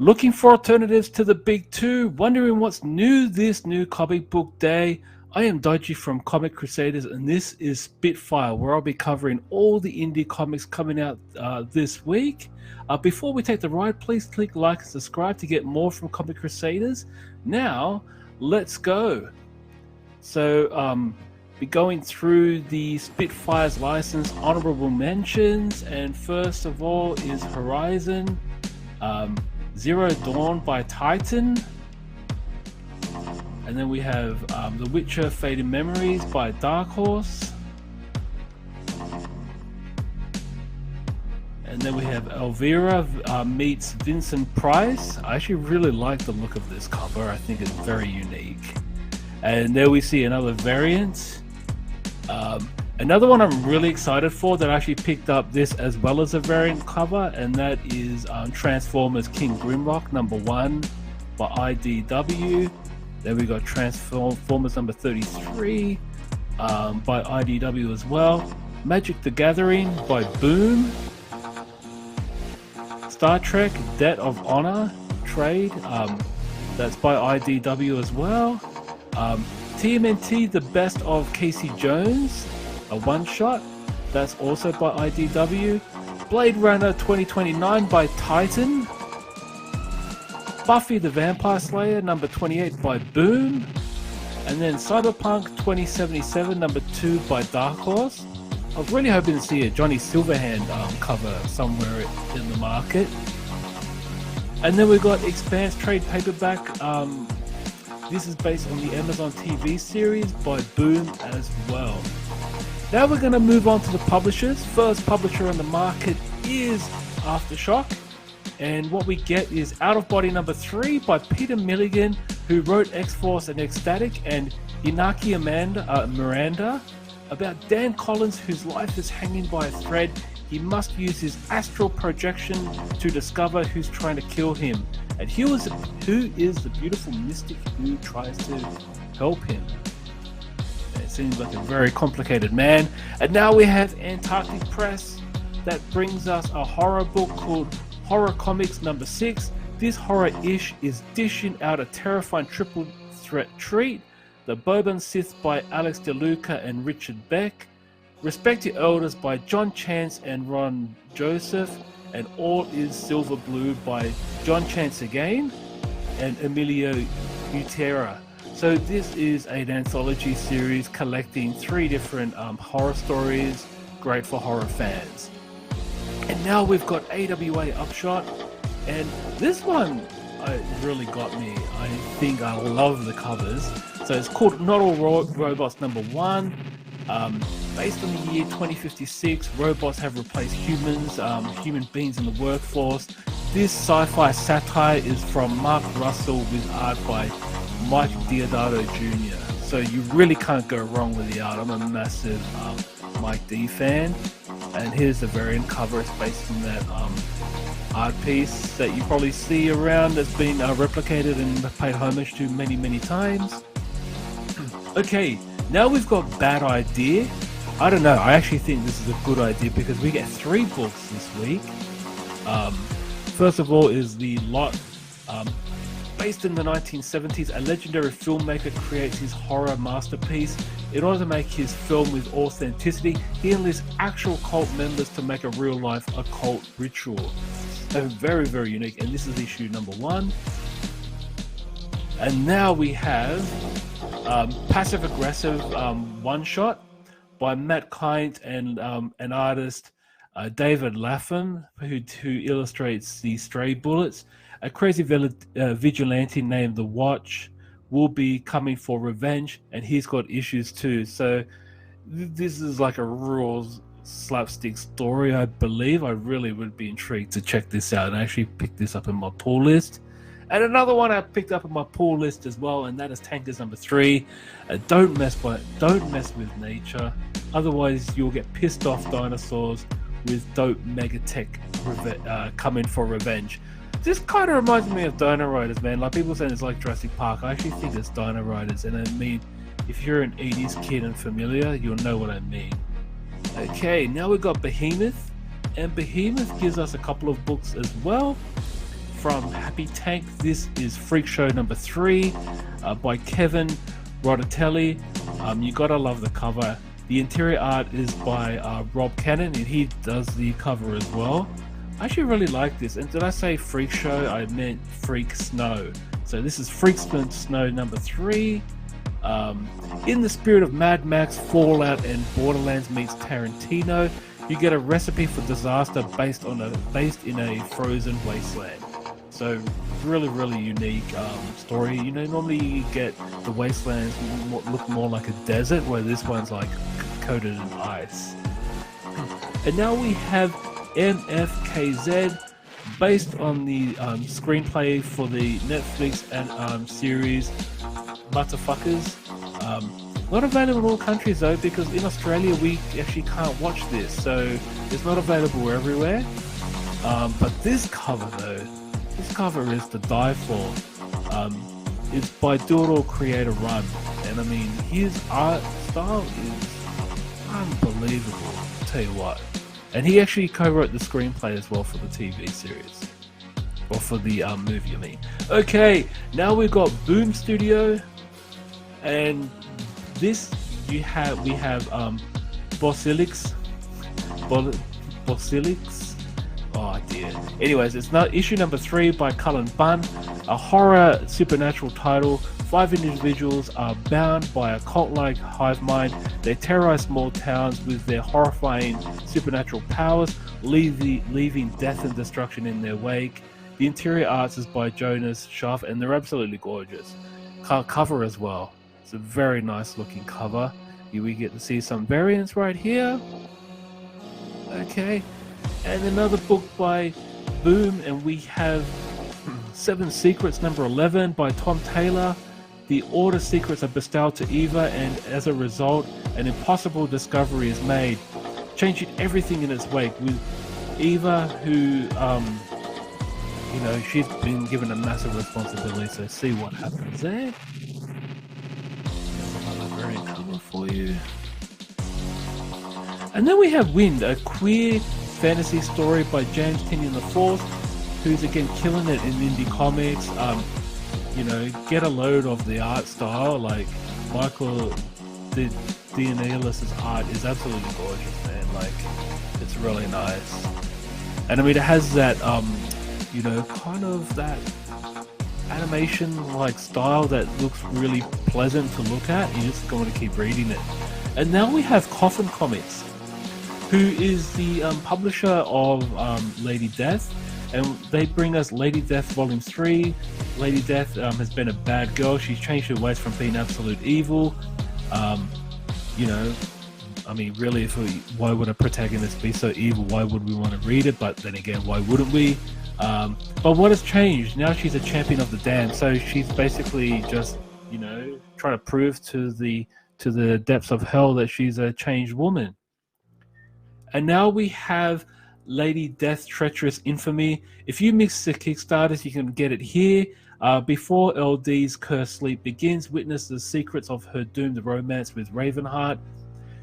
Looking for alternatives to the big two, wondering what's new this new comic book day? I am Dodgy from Comic Crusaders, and this is Spitfire, where I'll be covering all the indie comics coming out this week. Before we take the ride, please click like and subscribe to get more from Comic Crusaders. Now, let's go. So, be going through the Spitfire's license honorable mentions, and first of all is Horizon. Zero Dawn by Titan, and then we have The Witcher Faded Memories by Dark Horse, and then we have Elvira meets Vincent Price. I actually really like the look of this cover. I think it's very unique. And there we see another variant. Another one I'm really excited for that I actually picked up this as well as a variant cover, and that is Transformers King Grimlock #1 by IDW. Then we got Transformers number 33 by IDW as well. Magic the Gathering by Boom. Star Trek Debt of Honor trade, that's by IDW as well. TMNT The Best of Casey Jones, a one-shot, that's also by IDW. Blade Runner 2029 by Titan. Buffy the Vampire Slayer number 28 by Boom. And then Cyberpunk 2077 number 2 by Dark Horse. I was really hoping to see a Johnny Silverhand cover somewhere in the market. And then we've got Expanse trade paperback. This is based on the Amazon TV series by Boom as well. Now we're going to move on to the publishers. First publisher on the market is Aftershock, and what we get is Out of Body number 3 by Peter Milligan, who wrote X-Force and Ecstatic, and Inaki Miranda, about Dan Collins, whose life is hanging by a thread. He must use his astral projection to discover who's trying to kill him, and who is the beautiful mystic who tries to help him. It seems like a very complicated man. And now we have Antarctic Press that brings us a horror book called Horror Comics number 6. This horror-ish is dishing out a terrifying triple threat treat. The Boban Sith by Alex DeLuca and Richard Beck. Respect Your Elders by John Chance and Ron Joseph. And All Is Silver Blue by John Chance again and Emilio Utera. So this is an anthology series collecting 3 different horror stories, great for horror fans. And now we've got AWA Upshot, and this one really got me. I think I love the covers. So it's called Not All Robots #1. Based on the year 2056, robots have replaced humans, human beings in the workforce. This sci-fi satire is from Mark Russell with art by Mike Deodato Jr. So you really can't go wrong with the art. I'm a massive Mike D fan. And here's the variant cover. It's based on that art piece that you probably see around that's been replicated and paid homage to many, many times. Okay, now we've got Bad Idea. I don't know, I actually think this is a good idea because we get 3 books this week. First of all is The Lot. Based in the 1970s, a legendary filmmaker creates his horror masterpiece. In order to make his film with authenticity, he enlists actual cult members to make a real-life occult ritual. So very, very unique, and this is issue number 1. And now we have Passive Aggressive one-shot by Matt Kind and an artist, David Lapham, who illustrates the Stray Bullets. A crazy vigilante named The Watch will be coming for revenge, and he's got issues too. So this is like a real slapstick story, I believe. I really would be intrigued to check this out, and I actually picked this up in my pull list. And another one I picked up in my pull list as well, and that is Tankers number 3. Don't mess with nature, otherwise you'll get pissed off dinosaurs with dope megatech coming for revenge. This kind of reminds me of Dino Riders, man. Like people saying it's like Jurassic Park. I actually think it's Dino Riders, and I mean, if you're an 80s kid and familiar, you'll know what I mean. Okay, now we've got Behemoth, and Behemoth gives us a couple of books as well. from Happy Tank. This is Freak Show number 3 by Kevin Rodatelli. You gotta love the cover. The interior art is by Rob Cannon, and he does the cover as well. I actually really like this. And did I say Freak Show? I meant Freak Snow. So this is Freak Snow number 3. In the spirit of Mad Max, Fallout, and Borderlands meets Tarantino, you get a recipe for disaster based in a frozen wasteland. So really unique story. You know, normally you get the wastelands look more like a desert, where this one's like coated in ice. And now we have MFKZ, based on the screenplay for the Netflix and series Motherfuckers. Not available in all countries though, because in Australia we actually can't watch this, so it's not available everywhere. But this cover though, this cover is to die for. It's by Do It All Creator Run, and I mean his art style is unbelievable, I'll tell you what. And he actually co-wrote the screenplay as well for the TV series, or for the movie I mean. Okay, now we've got Boom Studio, and this we have Basilisk. Oh dear. Anyways, it's not issue number 3 by Cullen Bunn, a horror supernatural title. 5 individuals are bound by a cult-like hive mind. They terrorize small towns with their horrifying supernatural powers, leaving death and destruction in their wake. The interior arts is by Jonas Schaff, and they're absolutely gorgeous. Cover as well. It's a very nice looking cover. We get to see some variants right here. Okay, and another book by Boom, and we have 7 Secrets number 11 by Tom Taylor. The Order secrets are bestowed to Eva, and as a result, an impossible discovery is made, changing everything in its wake. With Eva, who, you know, she's been given a massive responsibility, so see what happens there. Another variant cover for you. And then we have WYND, a queer fantasy story by James Tynion IV, who's again killing it in indie comics. You know, get a load of the art style. Like Michael Danielis' art is absolutely gorgeous, man. Like, it's really nice. And I mean, it has that, you know, kind of that animation like style that looks really pleasant to look at. You just going to keep reading it. And now we have Coffin Comics, who is the publisher of Lady Death, and they bring us Lady Death Volume 3. Lady Death has been a bad girl. She's changed her ways from being absolute evil. You know, I mean, really, why would a protagonist be so evil? Why would we want to read it? But then again, why wouldn't we? But what has changed? Now she's a champion of the damned. So she's basically just, you know, trying to prove to the depths of hell that she's a changed woman. And now we have Lady Death Treacherous Infamy. If you mix the Kickstarters, you can get it here. Before LD's cursed sleep begins, witness the secrets of her doomed romance with Ravenheart.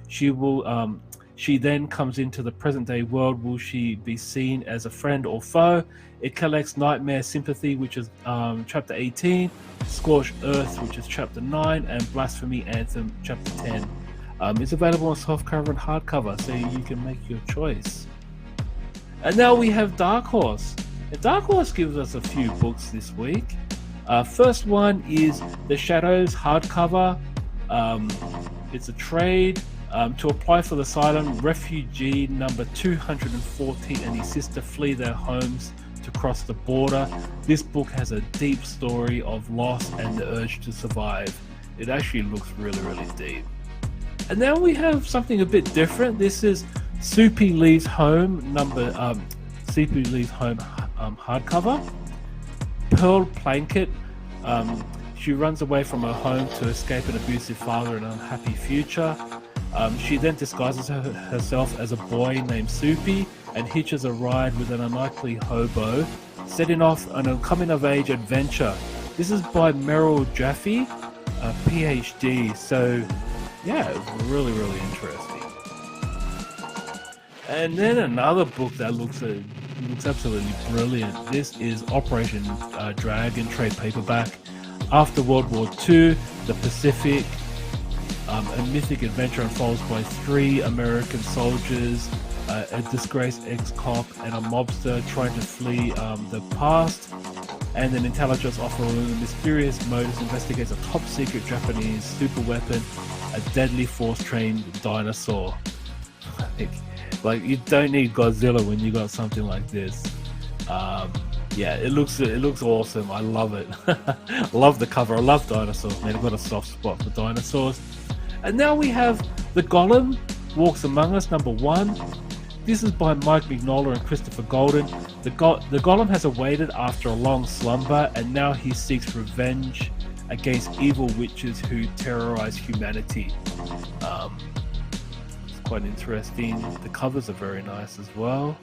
She then comes into the present-day world. Will she be seen as a friend or foe? It collects Nightmare Sympathy, which is Chapter 18, Scorched Earth, which is Chapter 9, and Blasphemy Anthem, Chapter 10. It's available on softcover and hardcover, so you can make your choice. And now we have Dark Horse. And Dark Horse gives us a few books this week. First one is the Shadows hardcover. It's a trade. To apply for the asylum, refugee number 214 and his sister flee their homes to cross the border. This book has a deep story of loss and the urge to survive. It actually looks really deep. And now we have something a bit different. This is Soupy Leaves Home Soupy Leaves Home hardcover. Pearl Plankett. She runs away from her home to escape an abusive father and an unhappy future. She then disguises herself as a boy named Soupy and hitches a ride with an unlikely hobo, setting off on a coming-of-age adventure. This is by Meryl Jaffe, a PhD, so yeah, it's really interesting. And then another book that looks looks absolutely brilliant. This is Operation Dragon trade paperback. After World War II, the Pacific, a mythic adventure unfolds by 3 American soldiers, a disgraced ex-cop and a mobster trying to flee the past, and an intelligence officer with mysterious motives investigates a top-secret Japanese super weapon, a deadly force-trained dinosaur. Like, you don't need Godzilla when you got something like this. Yeah, it looks awesome. I love it. I love the cover. I love dinosaurs, man. I've got a soft spot for dinosaurs. And now we have The Golem Walks Among Us, #1. This is by Mike Mignola and Christopher Golden. The Golem has awaited after a long slumber, and now he seeks revenge against evil witches who terrorize humanity. It's quite interesting. The covers are very nice as well.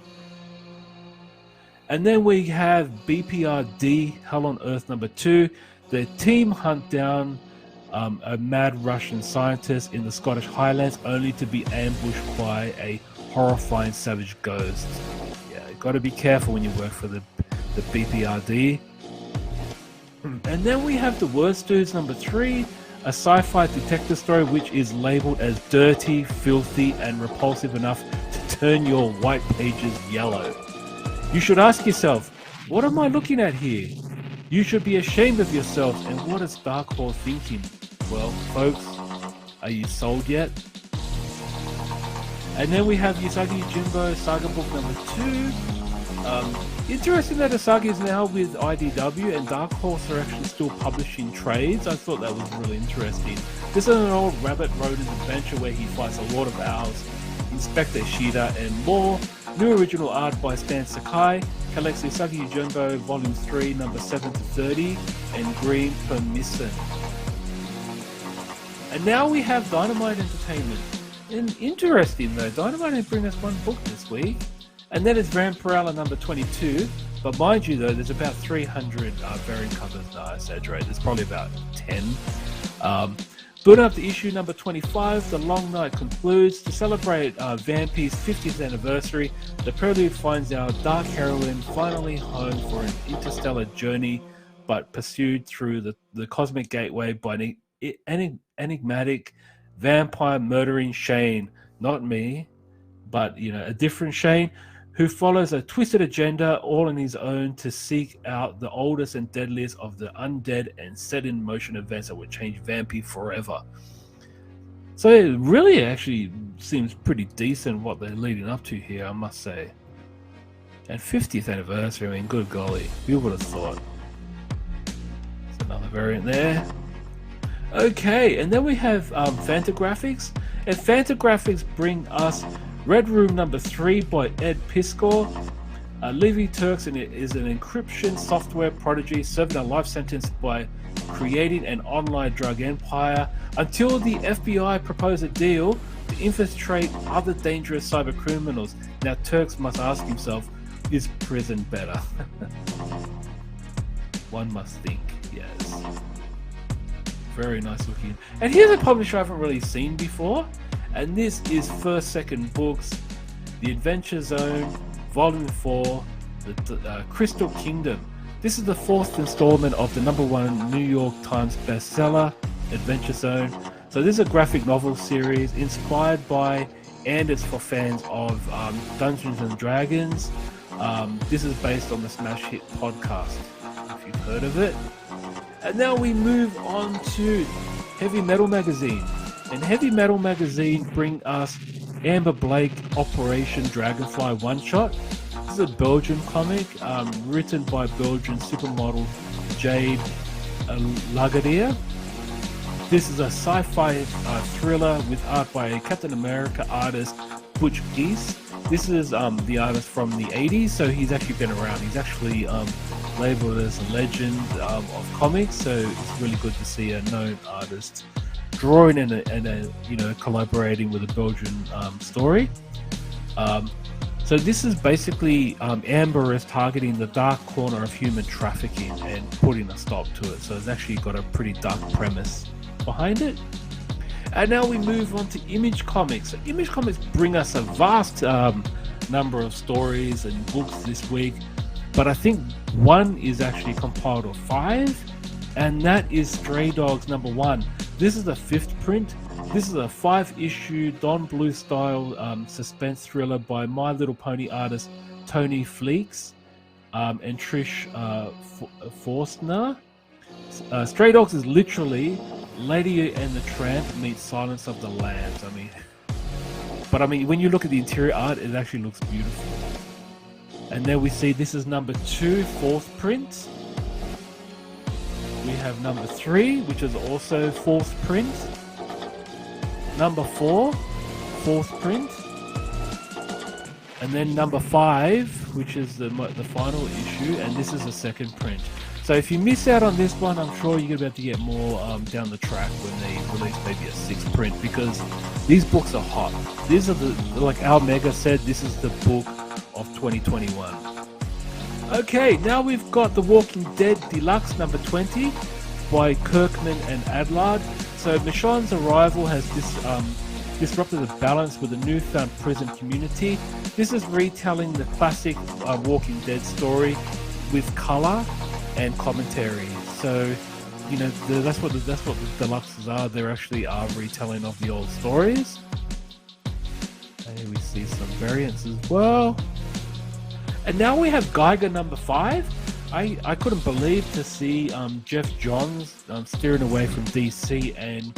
And then we have BPRD, Hell on Earth #2. The team hunt down a mad Russian scientist in the Scottish Highlands, only to be ambushed by a horrifying savage ghost. Yeah, you got to be careful when you work for the BPRD. And then we have The Worst Dudes #3, a sci-fi detective story which is labeled as dirty, filthy, and repulsive enough to turn your white pages yellow. You should ask yourself, what am I looking at here? You should be ashamed of yourself, and what is Dark Horse thinking? Well, folks, are you sold yet? And then we have Usagi Yojimbo Saga Book #2. Interesting that Usagi is now with IDW and Dark Horse are actually still publishing trades. I thought that was really interesting. This is an old rabbit rodent adventure where he fights a Lord of Owls, Inspector Ishida, and more. New original art by Stan Sakai. Collects Usagi Yojimbo Volume 3, #7 to 30, and Green Permission. And now we have Dynamite Entertainment. And interesting though, Dynamite didn't bring us one book this week. And then it's Vampirella #22. But mind you though, there's about 300 variant covers. No, I exaggerate. There's probably about 10. Building up to issue #25, The Long Night concludes. To celebrate Vampy's 50th anniversary, the Prelude finds our dark heroine finally home for an interstellar journey, but pursued through the cosmic gateway by an enigmatic vampire murdering Shane. Not me, but a different Shane, who follows a twisted agenda all on his own to seek out the oldest and deadliest of the undead and set in motion events that would change Vampy forever. So it really actually seems pretty decent what they're leading up to here, I must say. And 50th anniversary, I mean, good golly, who would have thought? There's another variant there. Okay, and then we have Fantagraphics. And Fantagraphics bring us Red Room #3 by Ed Piskor. Levi Turks is an encryption software prodigy serving a life sentence by creating an online drug empire until the FBI propose a deal to infiltrate other dangerous cyber criminals. Now Turks must ask himself, is prison better? One must think, yes. Very nice looking. And here's a publisher I haven't really seen before. And this is First Second Books, The Adventure Zone, Volume 4, the Crystal Kingdom. This is the 4th installment of the #1 New York Times bestseller, Adventure Zone. So this is a graphic novel series inspired by, and it's for fans of Dungeons and Dragons. This is based on the smash hit podcast, if you've heard of it. And now we move on to Heavy Metal Magazine. And Heavy Metal Magazine bring us Amber Blake Operation Dragonfly one-shot. This is a Belgian comic written by Belgian supermodel Jade Lagadier. This is a sci-fi thriller with art by Captain America artist Butch Geese. This is the artist from the 80s, so he's actually been around. He's actually labeled as a legend of comics, so it's really good to see a known artist drawing and collaborating with a Belgian story. So this is basically Amber is targeting the dark corner of human trafficking and putting a stop to it. So it's actually got a pretty dark premise behind it. And now we move on to Image Comics. So Image Comics bring us a vast number of stories and books this week, but I think one is actually compiled of 5, and that is Stray Dogs #1. This is the 5th print. This is a 5-issue Don Bluth style suspense thriller by My Little Pony artist Tony Fleeks and Trish Forstner. Stray Dogs is literally Lady and the Tramp meets Silence of the Lambs. I mean, when you look at the interior art, it actually looks beautiful. And then we see this is #2, 4th print. We have #3, which is also 4th print. #4, 4th print. And then #5, which is the final issue, and this is the 2nd print. So if you miss out on this one, I'm sure you're about to get more down the track when they release maybe a 6th print, because these books are hot. These are like Al Mega said, this is the book of 2021. Okay, now we've got The Walking Dead Deluxe #20 by Kirkman and Adlard. So Michonne's arrival has disrupted the balance with a newfound prison community. This is retelling the classic Walking Dead story with color and commentary. So, you know, that's what the deluxes are. They actually are retelling of the old stories. And here we see some variants as well. And now we have Geiger #5. I couldn't believe to see Jeff Johns steering away from DC and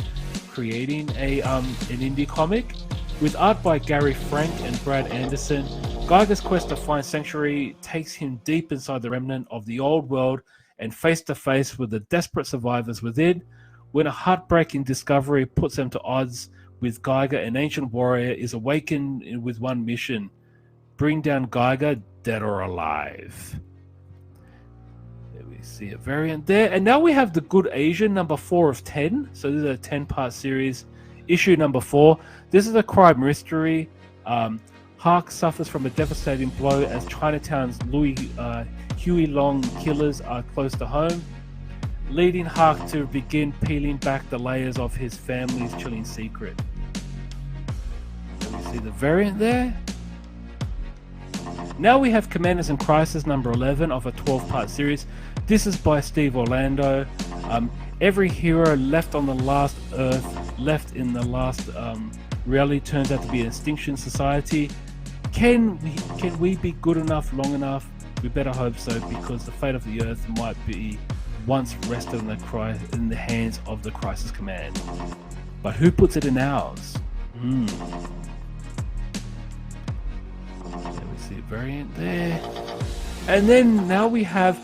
creating an indie comic with art by Gary Frank and Brad Anderson. Geiger's quest to find sanctuary takes him deep inside the remnant of the old world and face to face with the desperate survivors within. When a heartbreaking discovery puts them to odds with Geiger, an ancient warrior is awakened with one mission: bring down Geiger, dead or alive. There we see a variant there. And now we have The Good Asian #4 of 10. So this is a 10-part series, issue #4. This is a crime mystery. Hark suffers from a devastating blow as Chinatown's Huey Long killers are close to home, leading Hark to begin peeling back the layers of his family's chilling secret. Let me see the variant there. Now we have Commanders in Crisis #11 of a 12-part series. This is by Steve Orlando. Every hero left on the last Earth, left in the last reality, turns out to be an extinction society. Can we be good enough long enough? We better hope so, because the fate of the Earth might be once rested in the hands of the Crisis Command. But who puts it in ours? There we see a variant there. And then now we have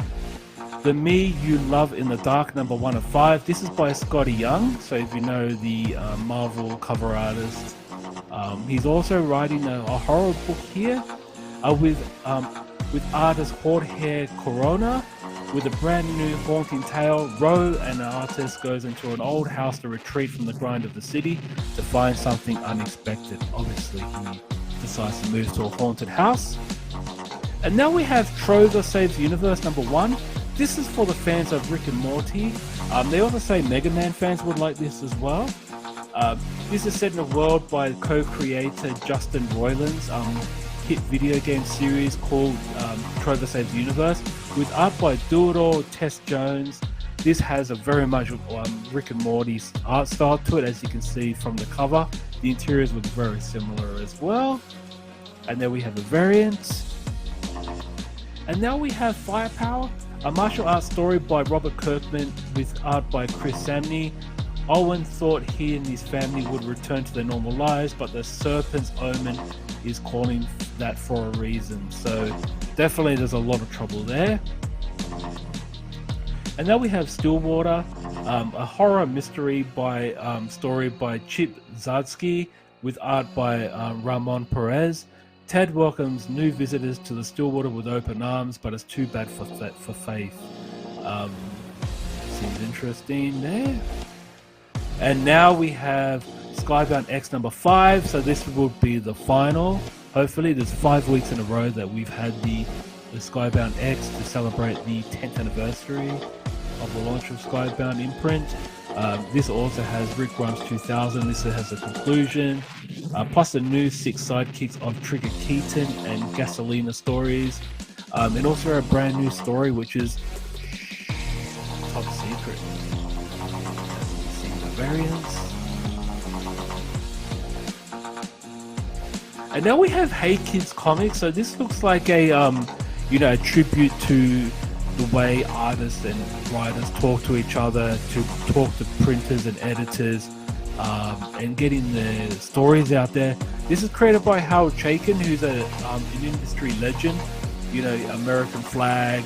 The Me You Love in the Dark #1 of 5. This is by Scotty Young. So if you know the Marvel cover artist, he's also writing a horror book here with artist Jorge Corona. With a brand new haunting tale, Ro, an artist, goes into an old house to retreat from the grind of the city to find something unexpected. Obviously, he decides to move to a haunted house. And now we have Trover Saves the Universe #1. This is for the fans of Rick and Morty. They also say Mega Man fans would like this as well. This is set in a world by co-creator Justin Roiland's hit video game series called Trover Saves the Universe, with art by Do-It-All Tess Jones. This has a very much Rick and Morty's art style to it, as you can see from the cover. The interiors look very similar as well. And then we have a variant. And now we have Firepower, a martial arts story by Robert Kirkman with art by Chris Samney. Owen thought he and his family would return to their normal lives, but the Serpent's Omen is calling that for a reason. So definitely there's a lot of trouble there. And now we have Stillwater, a horror mystery story by Chip Zdarsky with art by Ramon Perez. Ted welcomes new visitors to the Stillwater with open arms, but it's too bad for Faith. Seems interesting there. And now we have Skybound X #5, so this will be the final. Hopefully, there's 5 weeks in a row that we've had the Skybound X to celebrate the 10th anniversary of the launch of Skybound imprint. This also has Rick Grimes 2000. This has a conclusion. plus the new 6 sidekicks of Trigger Keaton and Gasolina stories, and also a brand new story which is top secret. See the variants. And now we have Hey Kids Comics. So this looks like a a tribute to the way artists and writers talk to each other, to talk to printers and editors, and getting the stories out there. This is created by Howard Chaykin, who's an industry legend. American Flag,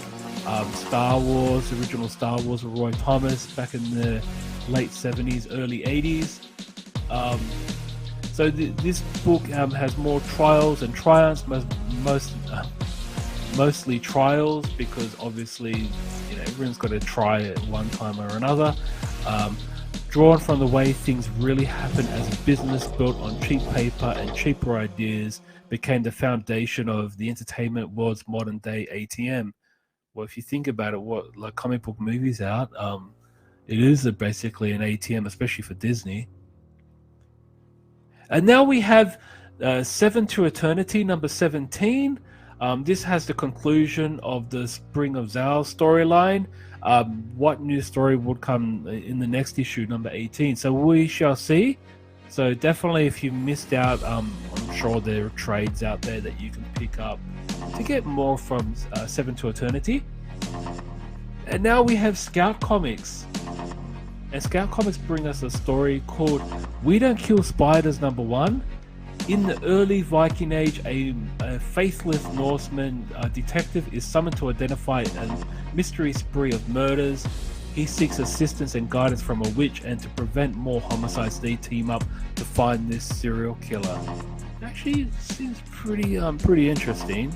Star Wars, original Star Wars with Roy Thomas back in the late 70s, early 80s. So this book has more trials and triumphs, mostly trials, because obviously everyone's got to try it one time or another. Drawn from the way things really happen as a business built on cheap paper and cheaper ideas became the foundation of the entertainment world's modern day ATM. Well, if you think about it, what like comic book movies out, it is basically an ATM, especially for Disney. And now we have 7 to Eternity, number 17. This has the conclusion of the Spring of Zal storyline. What new story would come in the next issue, number 18? So we shall see. So definitely, if you missed out, I'm sure there are trades out there that you can pick up to get more from 7 to Eternity. And now we have Scout Comics. And Scout Comics bring us a story called We Don't Kill Spiders, number 1. In the early Viking Age, a faithless Norseman detective is summoned to identify a mystery spree of murders. He seeks assistance and guidance from a witch, and to prevent more homicides, they team up to find this serial killer. Actually, seems pretty interesting.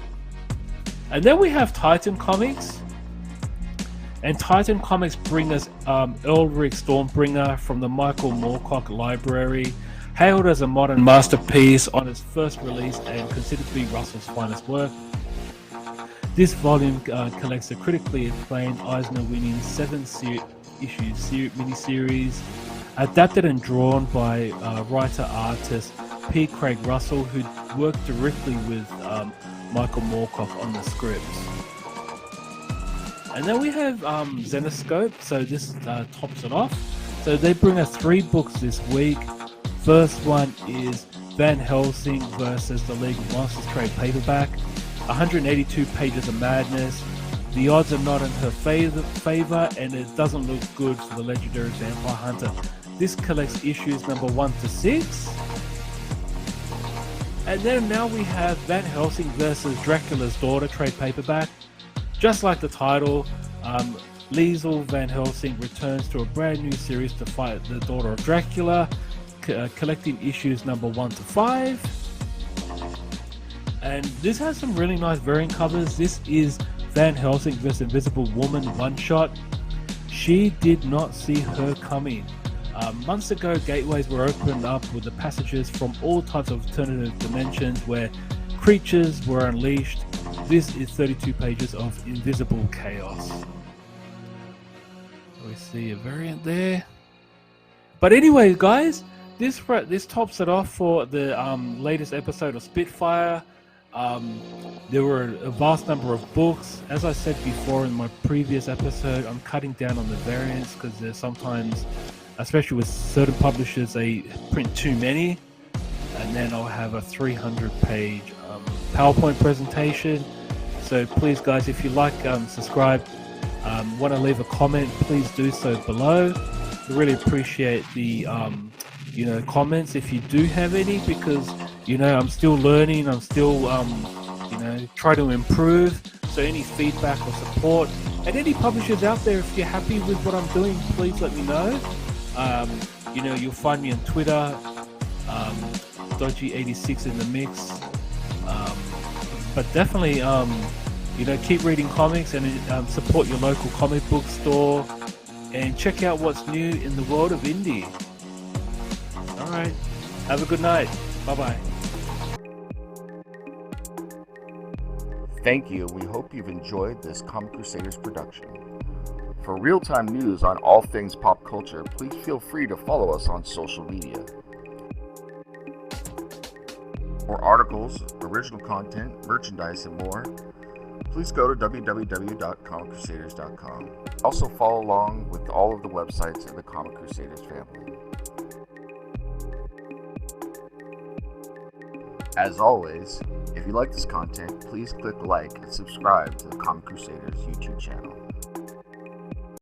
And then we have Titan Comics. And Titan Comics bring us Elric Stormbringer from the Michael Moorcock Library, hailed as a modern masterpiece on its first release and considered to be Russell's finest work. This volume collects the critically acclaimed Eisner-winning 7-issue miniseries, adapted and drawn by writer-artist P. Craig Russell, who worked directly with Michael Moorcock on the scripts. And then we have Zenescope, so this tops it off. So they bring us 3 books this week. First one is Van Helsing versus the League of Monsters trade paperback. 182 pages of madness. The odds are not in her favor, and it doesn't look good for the legendary vampire hunter. This collects issues number 1 to 6. And then now we have Van Helsing versus Dracula's Daughter trade paperback. Just like the title, Liesl Van Helsing returns to a brand new series to fight the daughter of Dracula, collecting issues number 1 to 5. And this has some really nice variant covers. This is Van Helsing vs Invisible Woman one-shot. She did not see her coming. Months ago, gateways were opened up with the passages from all types of alternative dimensions where creatures were unleashed. This is 32 pages of invisible chaos. We see a variant there. But anyway, guys, this tops it off for the latest episode of Spitfire. There were a vast number of books. As I said before in my previous episode, I'm cutting down on the variants because there's sometimes, especially with certain publishers, they print too many, and then I'll have a 300-page PowerPoint presentation. So please, guys, if you like, subscribe, want to leave a comment, please do so below. I really appreciate the comments if you do have any, because I'm still learning, I'm still try to improve. So any feedback or support, and any publishers out there, if you're happy with what I'm doing, please let me know. You'll find me on Twitter, Dodgy86 in the mix. But definitely, keep reading comics and support your local comic book store, and check out what's new in the world of indie. Alright, have a good night. Bye-bye. Thank you. We hope you've enjoyed this Comic Crusaders production. For real-time news on all things pop culture, please feel free to follow us on social media. For articles, original content, merchandise, and more, please go to www.comiccrusaders.com. Also follow along with all of the websites in the Comic Crusaders family. As always, if you like this content, please click like and subscribe to the Comic Crusaders YouTube channel.